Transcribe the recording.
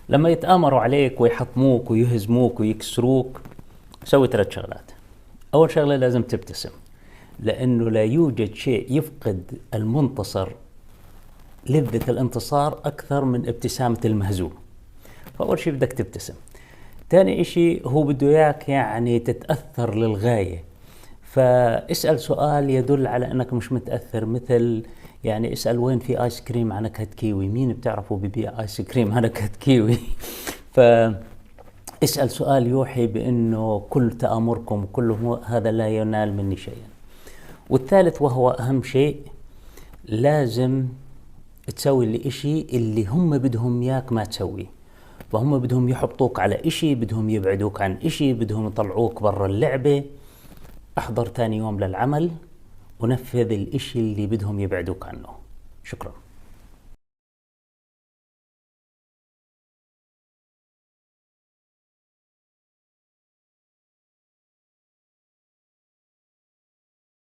لما يتآمروا عليك ويحطموك ويهزموك ويكسروك، سوي 3 شغلات. أول شغلة لازم تبتسم، لأنه لا يوجد شيء يفقد المنتصر لذة الانتصار أكثر من ابتسامة المهزوم. فأول شيء بدك تبتسم. تاني إشي هو بده إياك يعني تتأثر للغاية، فاسأل سؤال يدل على أنك مش متأثر، مثل يعني اسأل وين في آيس كريم على نكهة كيوي، مين بتعرفوا ببيع آيس كريم على نكهة كيوي؟ فاسأل سؤال يوحي بأنه كل تآمركم كله هذا لا ينال مني شيئا. والثالث وهو أهم شيء، لازم تسوي الإشي اللي هم بدهم إياك ما تسويه. فهم بدهم يحبطوك على إشي، بدهم يبعدوك عن إشي، بدهم يطلعوك برا اللعبة، احضر تاني يوم للعمل ونفذ الإشي اللي بدهم يبعدوك عنه. شكرا.